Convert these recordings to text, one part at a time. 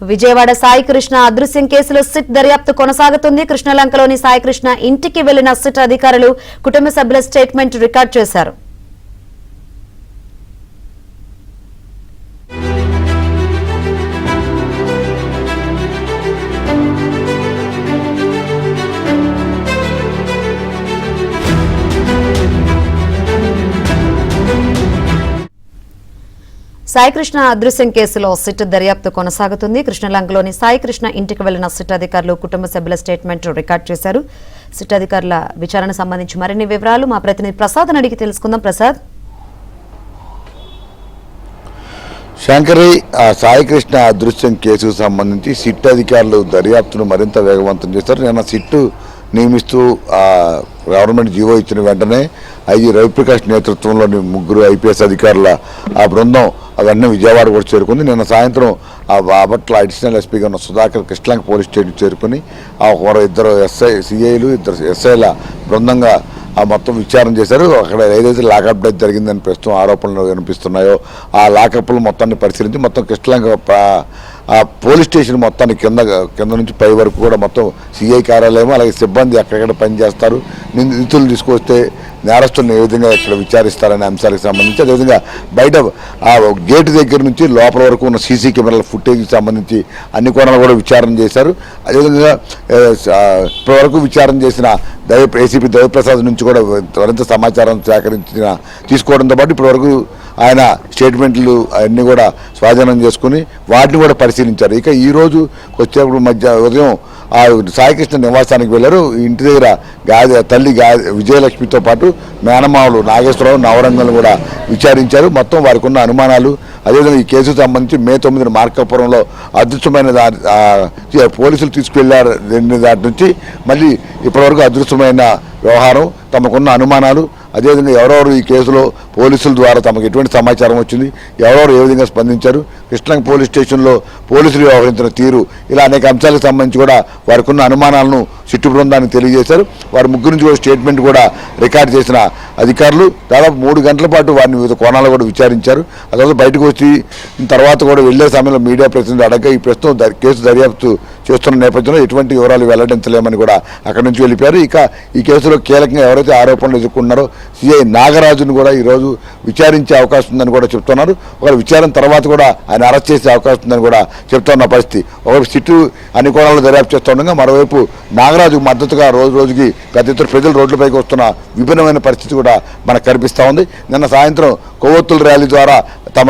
విజయవాడ సాయికృష్ణ అదృశ్యం కేసులో సిట్ దర్యాప్తు కొనసాగుతుంది. కృష్ణలంకలోని సాయికృష్ణ ఇంటికి వెళ్లిన సిట్ అధికారులు కుటుంబ సభ్యుల స్టేట్మెంట్ రికార్డ్ చేశారు. సాయికృష్ణ అదృశ్యం కేసులో సిట్ దర్యాప్తు కొనసాగుతుంది. కృష్ణలంకలోని సాయికృష్ణ ఇంటికి వెళ్లిన సిట్ అధికారులు కుటుంబ సభ్యుల స్టేట్మెంట్ రికార్డ్ చేశారు. సిట్ అధికారుల విచారణ సంబంధించి మరిన్ని వివరాలు మా ప్రతినిధి ప్రసాద్ అడిగి తెలుసుకుందాం. ప్రసాద్, శంకరి, సాయికృష్ణ అదృశ్యం కేసుకు సంబంధించి సిట్ అధికారులు దర్యాప్తును మరింత వేగవంతం చేశారు. నిన్న సిట్ నియమిస్తూ గవర్నమెంట్ జీవో ఇచ్చిన వెంటనే ఐజీ రవిప్రకాష్ నేతృత్వంలోని 3 ఐపీఎస్ అధికారుల ఆ బృందం అవన్నీ విజయవాడ కూడా చేరుకుంది. నిన్న సాయంత్రం ఆ బాపట్ల అడిషనల్ ఎస్పీగా ఉన్న సుధాకర్ కృష్ణలంక పోలీస్ స్టేషన్ చేరుకుని ఇద్దరు సిఐలు 2 ఎస్ఐల బృందంగా మొత్తం విచారణ చేశారు. అక్కడ ఏదైతే లాకప్ డెత్ జరిగిందని ప్రస్తుతం ఆరోపణలు వినిపిస్తున్నాయో ఆ లాకప్లు మొత్తాన్ని పరిశీలించి మొత్తం కృష్ణలంక పోలీస్ స్టేషన్ మొత్తాన్ని కింద నుంచి పై వరకు కూడా మొత్తం సిఐ కార్యాలయం అలాగే సిబ్బంది ఎక్కడెక్కడ పనిచేస్తారు, నిందితులు తీసుకొస్తే నేరస్తులను ఏ విధంగా ఇక్కడ విచారిస్తారనే అంశాలకు సంబంధించి, అదేవిధంగా బయట ఆ గేటు దగ్గర నుంచి లోపల వరకు ఉన్న సీసీ కెమెరాల ఫుటేజ్కి సంబంధించి అన్ని కోణాలు కూడా విచారణ చేశారు. అదేవిధంగా ఇప్పటివరకు విచారణ చేసిన ఏసీపీ దయప్రసాద్ నుంచి కూడా మరింత సమాచారం తీసుకోవడంతో పాటు ఇప్పటివరకు ఆయన స్టేట్మెంట్లు అన్నీ కూడా స్వాధీనం చేసుకుని వాటిని కూడా పరిశీలించారు. ఇక ఈరోజు వచ్చేప్పుడు ఉదయం ఆ సాయికృష్ణ నివాసానికి వెళ్ళారు. ఇంటి దగ్గర తల్లి విజయలక్ష్మితో పాటు మేనమావులు నాగేశ్వరరావు, నవరంగలు కూడా విచారించారు. మొత్తం వారికి ఉన్న అనుమానాలు, అదేవిధంగా ఈ కేసుకు సంబంధించి మే 9 మార్కాపురంలో అదృశ్యమైన పోలీసులు తీసుకువెళ్లారు. దాటి నుంచి మళ్ళీ ఇప్పటివరకు అదృశ్యమైన వ్యవహారం, తమకున్న అనుమానాలు, అదేవిధంగా ఎవరెవరు ఈ కేసులో పోలీసుల ద్వారా తమకు ఎటువంటి సమాచారం వచ్చింది, ఎవరెవరు ఏ విధంగా స్పందించారు, కృష్ణలంక పోలీస్ స్టేషన్లో పోలీసులు వ్యవహరించిన తీరు, ఇలా అనేక అంశాలకు సంబంధించి కూడా వారికి ఉన్న అనుమానాలను సిట్టు బృందానికి తెలియజేశారు. వారి 3 నుంచి కూడా స్టేట్మెంట్ కూడా రికార్డ్ చేసిన అధికారులు దాదాపు 3 గంటల పాటు వారిని వివిధ కోణాలు కూడా విచారించారు. ఆ తర్వాత బయటకు వచ్చి తర్వాత కూడా వెళ్లే సమయంలో మీడియా ప్రతినిధులు అడగ ఈ ప్రస్తుతం కేసు దర్యాప్తు చేస్తున్న నేపథ్యంలో ఎటువంటి వివరాలు వెల్లడించలేమని కూడా అక్కడి నుంచి వెళ్ళిపోయారు. ఇక ఈ కేసులో కీలకంగా ఎవరైతే ఆరోపణలు ఎదుర్కొన్నారో సిఐ నాగరాజును కూడా ఈరోజు విచారించే అవకాశం ఉందని కూడా చెప్తున్నారు. ఒకవేళ విచారణ తర్వాత కూడా ఆయన అరెస్ట్ చేసే అవకాశం ఉందని కూడా చెప్తున్న పరిస్థితి. ఒకవైపు సిట్టు అన్ని కోణాల్లో దర్యాప్తు చేస్తుండగా మరోవైపు నాగరాజుకు మద్దతుగా రోజుకి పెద్ద ఎత్తున ప్రజలు రోడ్లపైకి వస్తున్న విభిన్నమైన పరిస్థితి కూడా మనకు కనిపిస్తూ ఉంది. నిన్న సాయంత్రం కొవ్వొత్తుల ర్యాలీ ద్వారా తమ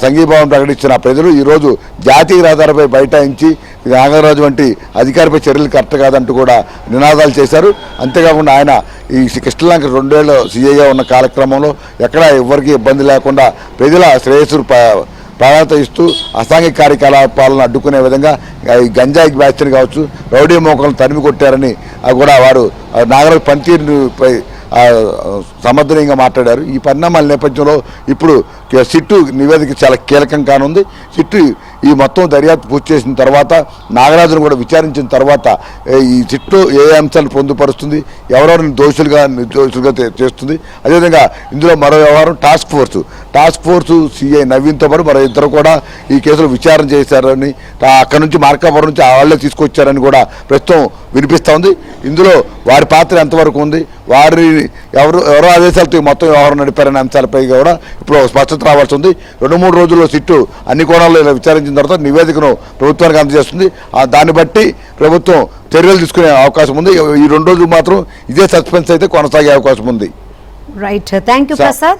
సంఘీభావం ప్రకటించిన ప్రజలు ఈరోజు జాతీయ రహదారిపై బైఠాయించి నాగరాజు వంటి అధికారిపై చర్యలు కరెక్ట్ కాదంటూ కూడా నినాదాలు చేశారు. అంతేకాకుండా ఆయన ఈ కృష్ణలంక 2 ఏళ్ళు సీఐగా ఉన్న కాలక్రమంలో ఎక్కడా ఎవరికి ఇబ్బంది లేకుండా ప్రజల శ్రేయస్సు ప్రాధాన్యత ఇస్తూ అసాంఘిక కార్యకలాపాలను అడ్డుకునే విధంగా ఈ గంజాయి బ్యాచ్ని కావచ్చు, రౌడీ మోకలను తరిమి కొట్టారని కూడా వారు నాగరాజు పనితీరుపై సమర్థనీయంగా మాట్లాడారు. ఈ పరిణామాల నేపథ్యంలో ఇప్పుడు సిట్టు నివేదిక చాలా కీలకం కానుంది. సిట్టు ఈ మొత్తం దర్యాప్తు పూర్తి చేసిన తర్వాత నాగరాజును కూడా విచారించిన తర్వాత ఈ సిట్టు ఏ అంశాలు పొందుపరుస్తుంది, ఎవరెవరిని దోషులుగా చేస్తుంది, అదేవిధంగా ఇందులో మరో వ్యవహారం టాస్క్ ఫోర్సు సిఐ నవీన్తో పాటు మరో 2 కూడా ఈ కేసులో విచారణ చేశారని, అక్కడి నుంచి మార్కాపురం నుంచి వాళ్ళే తీసుకొచ్చారని కూడా ప్రస్తుతం వినిపిస్తూ ఉంది. ఇందులో వారి పాత్ర ఎంతవరకు ఉంది, వారి ఎవరో ఆదేశాలతో మొత్తం వ్యవహారం నడిపారనే అంశాలపై కూడా ఇప్పుడు స్పష్టత రావాల్సి ఉంది. 2-3 రోజుల్లో సిట్టు అన్ని కోణాల్లో ఇలా విచారించిన తర్వాత నివేదికను ప్రభుత్వానికి అందజేస్తుంది. దాన్ని బట్టి ప్రభుత్వం చర్యలు తీసుకునే అవకాశం ఉంది. ఈ 2 రోజులు మాత్రం ఇదే సస్పెన్స్ అయితే కొనసాగే అవకాశం ఉంది. Right, thank you Prasad.